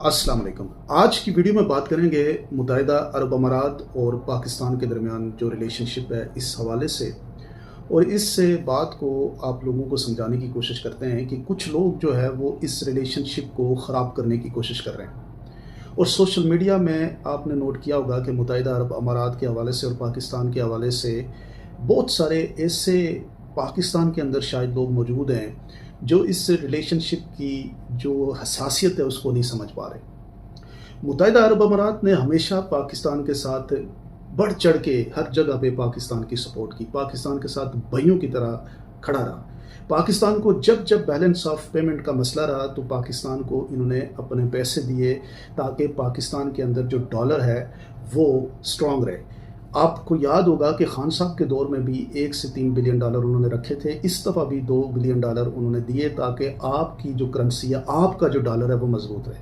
अस्सलाम वालेकुम। आज की वीडियो में बात करेंगे मुत्तहिदा अरब अमारात और पाकिस्तान के दरमियान जो रिलेशनशिप है इस हवाले से, और इससे बात को आप लोगों को समझाने की कोशिश करते हैं कि कुछ लोग जो है वो इस रिलेशनशिप को ख़राब करने की कोशिश कर रहे हैं। और सोशल मीडिया में आपने नोट किया होगा कि मुत्तहिदा अरब अमारात के हवाले से और पाकिस्तान के हवाले से बहुत सारे ऐसे पाकिस्तान के अंदर शायद लोग मौजूद हैं जो इस रिलेशनशिप की जो हसासियत है उसको नहीं समझ पा रहे। मुत्तहिदा अरब अमारात ने हमेशा पाकिस्तान के साथ बढ़ चढ़ के हर जगह पे पाकिस्तान की सपोर्ट की, पाकिस्तान के साथ भाइयों की तरह खड़ा रहा। पाकिस्तान को जब जब बैलेंस ऑफ पेमेंट का मसला रहा तो पाकिस्तान को इन्होंने अपने पैसे दिए ताकि पाकिस्तान के अंदर जो डॉलर है वो स्ट्रॉन्ग रहे। आपको याद होगा कि खान साहब के दौर में भी 1 से 3 बिलियन डॉलर उन्होंने रखे थे। इस दफ़ा भी 2 बिलियन डॉलर उन्होंने दिए ताकि आपकी जो करेंसी है, आपका जो डॉलर है वो मजबूत रहे।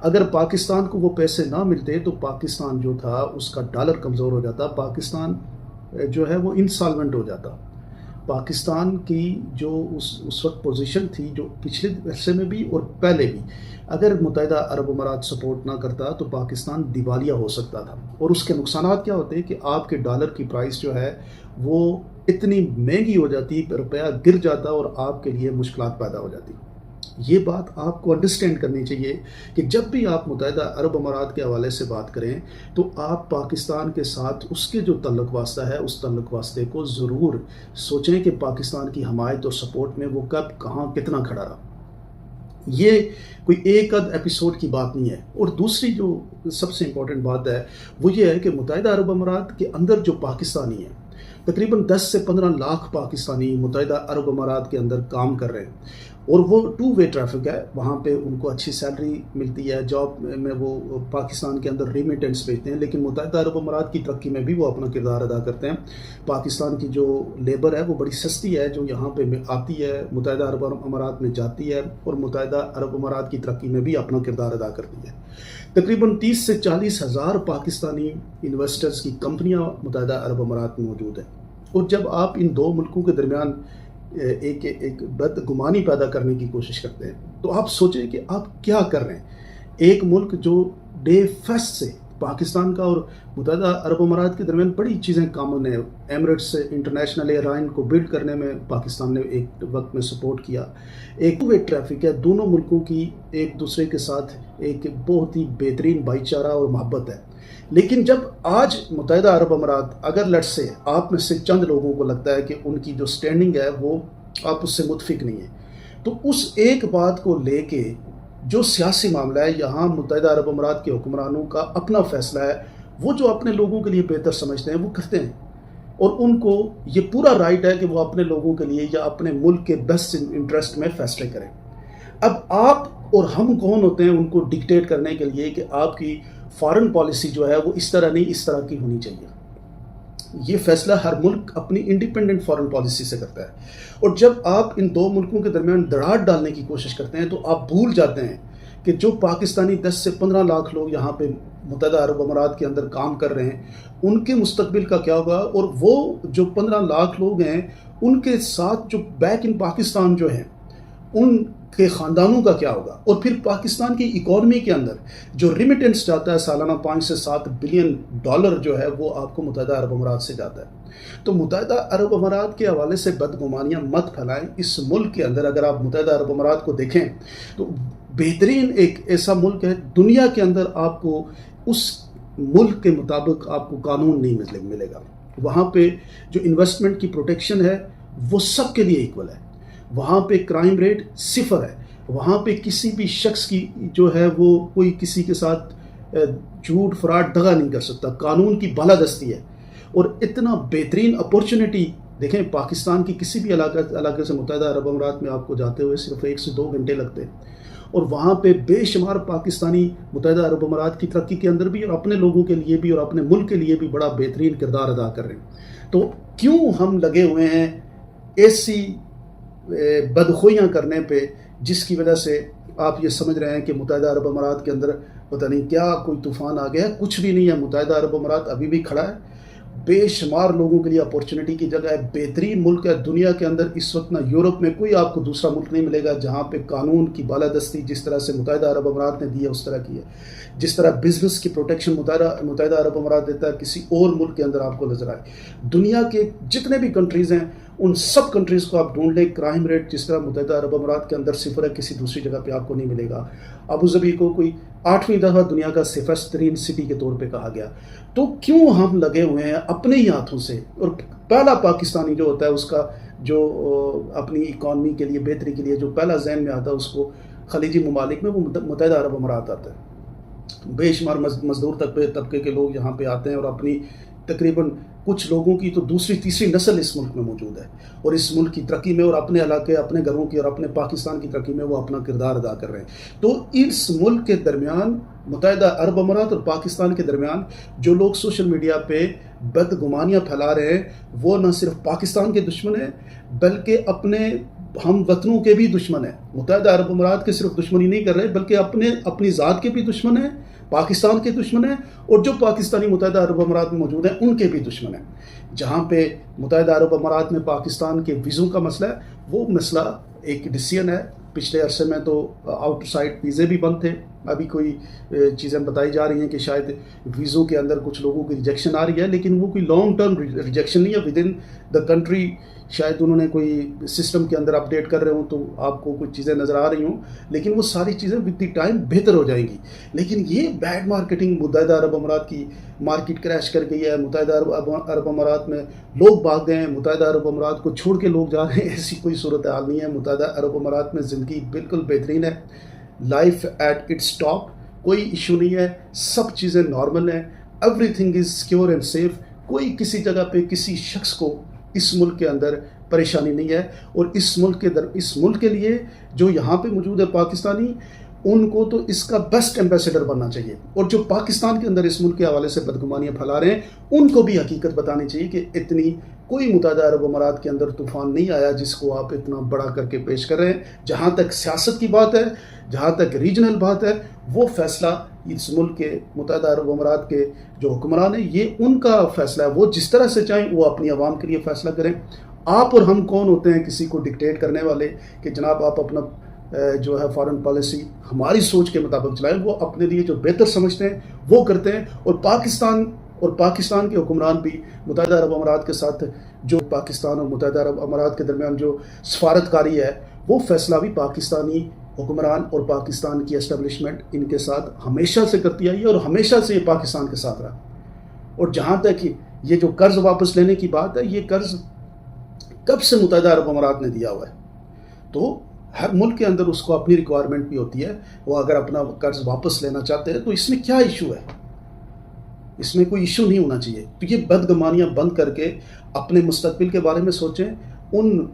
अगर पाकिस्तान को वो पैसे ना मिलते तो पाकिस्तान जो था उसका डॉलर कमज़ोर हो जाता, पाकिस्तान जो है वो इंसॉल्वेंट हो जाता। पाकिस्तान की जो उस वक्त पोजीशन थी, जो पिछले हिस्से में भी और पहले भी, अगर मुत्तहिदा अरब अमारात सपोर्ट ना करता तो पाकिस्तान दिवालिया हो सकता था। और उसके नुकसानात क्या होते कि आपके डॉलर की प्राइस जो है वो इतनी महंगी हो जाती, रुपया गिर जाता और आपके लिए मुश्किलात पैदा हो जाती। ये बात आपको अंडरस्टैंड करनी चाहिए कि जब भी आप मुत्तहिदा अरब अमारात के हवाले से बात करें तो आप पाकिस्तान के साथ उसके जो तल्लुक़ वास्ता है उस तल्लुक़ वास्ते को ज़रूर सोचें कि पाकिस्तान की हमायत और सपोर्ट में वो कब, कहाँ, कितना खड़ा रहा। ये कोई एक आध एपिसोड की बात नहीं है। और दूसरी जो सबसे इम्पोर्टेंट बात है वो ये है कि मुत्तहिदा अरब अमारात के अंदर जो पाकिस्तानी हैं, तकरीबन 10 से 15 लाख पाकिस्तानी मुत्तहिदा अरब अमारात के अंदर काम कर रहे हैं। और वो 2 वे ट्रैफिक है, वहाँ पे उनको अच्छी सैलरी मिलती है, जॉब में वो पाकिस्तान के अंदर रेमिटेंस भेजते हैं, लेकिन मुत्तहिदा अरब अमारात की तरक्की में भी वो अपना किरदार अदा करते हैं। पाकिस्तान की जो लेबर है वो बड़ी सस्ती है, जो यहाँ पे आती है, मुत्तहिदा अरब अमारात में जाती है और मुत्तहिदा अरब अमारात की तरक्की में भी अपना किरदार अदा करती है। तकरीबन 30 से 40 हज़ार पाकिस्तानी इन्वेस्टर्स की कंपनियाँ मुत्तहिदा अरब अमारात में मौजूद हैं। और जब आप इन 2 मुल्कों के दरमियान एक बदगुमानी पैदा करने की कोशिश करते हैं तो आप सोचें कि आप क्या कर रहे हैं। एक मुल्क जो डे फर्स्ट से पाकिस्तान का और मुत्तहिदा अरब अमारात के दरमियान बड़ी चीज़ें कॉमन है। एमिरेट्स से इंटरनेशनल एयरलाइन को बिल्ड करने में पाकिस्तान ने एक वक्त में सपोर्ट किया। एक वे ट्रैफिक है, दोनों मुल्कों की एक दूसरे के साथ एक बहुत ही बेहतरीन भाईचारा और मोहब्बत है। लेकिन जब आज मुत्तहिदा अरब अमारात, अगर लट से आप में से चंद लोगों को लगता है कि उनकी जो स्टैंडिंग है वो आप उससे मुतफिक नहीं है, तो उस एक बात को लेके जो सियासी मामला है, यहाँ मुत्तहिदा अरब अमारात के हुक्मरानों का अपना फैसला है। वो जो अपने लोगों के लिए बेहतर समझते हैं वो करते हैं और उनको ये पूरा राइट है कि वो अपने लोगों के लिए या अपने मुल्क के बेस्ट इंटरेस्ट में फैसले करें। अब आप और हम कौन होते हैं उनको डिक्टेट करने के लिए कि आपकी फॉरेन पॉलिसी जो है वो इस तरह नहीं, इस तरह की होनी चाहिए। ये फैसला हर मुल्क अपनी इंडिपेंडेंट फॉरेन पॉलिसी से करता है। और जब आप इन 2 मुल्कों के दरमियान दरार डालने की कोशिश करते हैं तो आप भूल जाते हैं कि जो पाकिस्तानी 10 से 15 लाख लोग यहाँ पे मुत्तहिदा अरब अमारात के अंदर काम कर रहे हैं उनके मुस्तकबिल का क्या होगा, और वो जो 15 लाख लोग हैं उनके साथ जो बैक इन पाकिस्तान जो हैं उनके ख़ानदानों का क्या होगा। और फिर पाकिस्तान की इकॉनमी के अंदर जो रिमिटेंस जाता है सालाना 5 से 7 बिलियन डॉलर जो है वो आपको मुत्तहिदा अरब अमारात से जाता है। तो मुत्तहिदा अरब अमारात के हवाले से बदगुमानियाँ मत फैलाएं। इस मुल्क के अंदर अगर आप मुत्तहिदा अरब अमारात को देखें तो बेहतरीन एक ऐसा मुल्क है दुनिया के अंदर, आपको उस मुल्क के मुताबिक आपको कानून नहीं मिलेगा। वहाँ पे जो इन्वेस्टमेंट की प्रोटेक्शन है वो सबके लिए इक्वल है। वहाँ पे क्राइम रेट 0 है। वहाँ पे किसी भी शख्स की जो है वो कोई किसी के साथ झूठ, फ्रॉड, दगा नहीं कर सकता। कानून की बालादस्ती है। और इतना बेहतरीन अपॉर्चुनिटी देखें, पाकिस्तान की किसी भी इलाके से मुत्तहिदा अरब अमारात में आपको जाते हुए सिर्फ 1 से 2 घंटे लगते हैं। और वहाँ पे बेशुमार पाकिस्तानी मुत्तहिदा अरब अमारात की तरक्की के अंदर भी और अपने लोगों के लिए भी और अपने मुल्क के लिए भी बड़ा बेहतरीन किरदार अदा कर रहे हैं। तो क्यों हम लगे हुए हैं ऐसी बदखोइयाँ करने पे जिसकी वजह से आप ये समझ रहे हैं कि मुत्तहिदा अरब अमारात के अंदर पता नहीं क्या कोई तूफ़ान आ गया है। कुछ भी नहीं है। मुत्तहिदा अरब अमारात अभी भी खड़ा है بے شمار لوگوں کے لیے اپورچونٹی کی جگہ ہے، بہترین ملک ہے دنیا کے اندر اس وقت. نہ یورپ میں کوئی آپ کو دوسرا ملک نہیں ملے گا جہاں پہ قانون کی بالادستی جس طرح سے متحدہ عرب امارات نے دی ہے اس طرح کی ہے. جس طرح بزنس کی پروٹیکشن متحدہ عرب امارات دیتا ہے کسی اور ملک کے اندر آپ کو نظر آئے. دنیا کے جتنے بھی کنٹریز ہیں ان سب کنٹریز کو آپ ڈھونڈ لیں، کرائم ریٹ جس طرح متحدہ عرب امارات کے اندر صفر ہے، کسی دوسری جگہ پہ آپ کو نہیں ملے گا. ابوظہبی کو کوئی 8ویں دفعہ دنیا کا سیفسٹ ترین سٹی کے طور پہ کہا گیا. تو کیوں ہم لگے ہوئے ہیں اپنے ہی ہاتھوں سے؟ اور پہلا پاکستانی جو ہوتا ہے اس کا جو اپنی اکانومی کے لیے بہتری کے لیے جو پہلا ذہن میں آتا ہے اس کو خلیجی ممالک میں وہ متحدہ عرب امارات آتا ہے. بے شمار مزدور طبقے کے لوگ یہاں پہ آتے ہیں اور اپنی تقریباً کچھ لوگوں کی تو دوسری تیسری نسل اس ملک میں موجود ہے اور اس ملک کی ترقی میں اور اپنے علاقے اپنے گھروں کی اور اپنے پاکستان کی ترقی میں وہ اپنا کردار ادا کر رہے ہیں. تو اس ملک کے درمیان متحدہ عرب امارات اور پاکستان کے درمیان جو لوگ سوشل میڈیا پہ بدگمانیاں پھیلا رہے ہیں وہ نہ صرف پاکستان کے دشمن ہیں بلکہ اپنے ہم وطنوں کے بھی دشمن ہیں. متحدہ عرب امارات کے صرف دشمنی نہیں کر رہے بلکہ اپنی ذات کے بھی دشمن ہیں، پاکستان کے دشمن ہیں اور جو پاکستانی متحدہ عرب امارات میں موجود ہیں ان کے بھی دشمن ہیں. جہاں پہ متحدہ عرب امارات میں پاکستان کے ویزوں کا مسئلہ ہے وہ مسئلہ ایک ڈیسیژن ہے. پچھلے عرصے میں تو آؤٹ سائڈ ویزے بھی بند تھے. ابھی کوئی چیزیں بتائی جا رہی ہیں کہ شاید ویزوں کے اندر کچھ لوگوں کی ریجیکشن آ رہی ہے لیکن وہ کوئی لانگ ٹرم ریجیکشن نہیں ہے. ود ان دا کنٹری شاید انہوں نے کوئی سسٹم کے اندر اپڈیٹ کر رہے ہوں تو آپ کو کچھ چیزیں نظر آ رہی ہوں لیکن وہ ساری چیزیں ود دی ٹائم بہتر ہو جائیں گی. لیکن یہ بیڈ مارکیٹنگ متحدہ عرب امارات کی مارکیٹ کریش کر گئی ہے. متحدہ عرب امارات میں لوگ بھاگ گئے ہیں، متحدہ عرب امارات کو چھوڑ کے لوگ جا رہے ہیں. ایسی کوئی صورتحال نہیں ہے. متحدہ عرب امارات میں زندگی بالکل بہترین ہے، لائف ایٹ اٹس ٹاپ، کوئی ایشو نہیں ہے، سب چیزیں نارمل ہیں، everything is secure and safe. کوئی کسی جگہ پہ کسی شخص کو اس ملک کے اندر پریشانی نہیں ہے. اور اس ملک کے لیے جو یہاں پہ موجود ہے پاکستانی ان کو تو اس کا بیسٹ ایمبیسڈر بننا چاہیے اور جو پاکستان کے اندر اس ملک کے حوالے سے بدگمانیاں پھیلا رہے ہیں ان کو بھی حقیقت بتانی چاہیے کہ اتنی کوئی متحدہ عرب امارات کے اندر طوفان نہیں آیا جس کو آپ اتنا بڑا کر کے پیش کر رہے ہیں. جہاں تک سیاست کی بات ہے، جہاں تک ریجنل بات ہے، وہ فیصلہ اس ملک کے متحدہ عرب امارات کے جو حکمران ہیں یہ ان کا فیصلہ ہے. وہ جس طرح سے چاہیں وہ اپنی عوام کے لیے فیصلہ کریں. آپ اور ہم کون ہوتے ہیں کسی کو ڈکٹیٹ کرنے والے کہ جناب آپ اپنا جو ہے فارن پالیسی ہماری سوچ کے مطابق چلائیں. وہ اپنے لیے جو بہتر سمجھتے ہیں وہ کرتے ہیں. اور پاکستان کے حکمران بھی متحدہ عرب امارات کے ساتھ جو پاکستان اور متحدہ عرب امارات کے درمیان جو سفارتکاری ہے وہ فیصلہ بھی پاکستانی حکمران اور پاکستان کی اسٹیبلشمنٹ ان کے ساتھ ہمیشہ سے کرتی آئی ہے اور ہمیشہ سے یہ پاکستان کے ساتھ رہا. اور جہاں تک یہ جو قرض واپس لینے کی بات ہے یہ قرض کب سے متحدہ عرب امارات نے دیا ہوا ہے. تو ہر ملک کے اندر اس کو اپنی ریکوائرمنٹ بھی ہوتی ہے. وہ اگر اپنا قرض واپس لینا چاہتے ہیں تو اس میں کیا ایشو ہے؟ اس میں کوئی ایشو نہیں ہونا چاہیے. تو یہ بدگمانیاں بند کر کے اپنے مستقبل کے بارے میں سوچیں، ان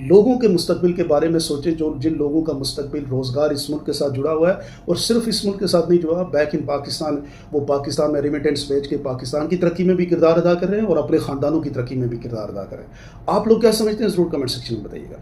لوگوں کے مستقبل کے بارے میں سوچیں جن لوگوں کا مستقبل روزگار اس ملک کے ساتھ جڑا ہوا ہے اور صرف اس ملک کے ساتھ نہیں جڑا، بیک ان پاکستان وہ پاکستان میں ریمیٹنس بھیج کے پاکستان کی ترقی میں بھی کردار ادا کر رہے ہیں اور اپنے خاندانوں کی ترقی میں بھی کردار ادا کر رہے ہیں. آپ لوگ کیا سمجھتے ہیں ضرور کمنٹ سیکشن میں بتائیے گا.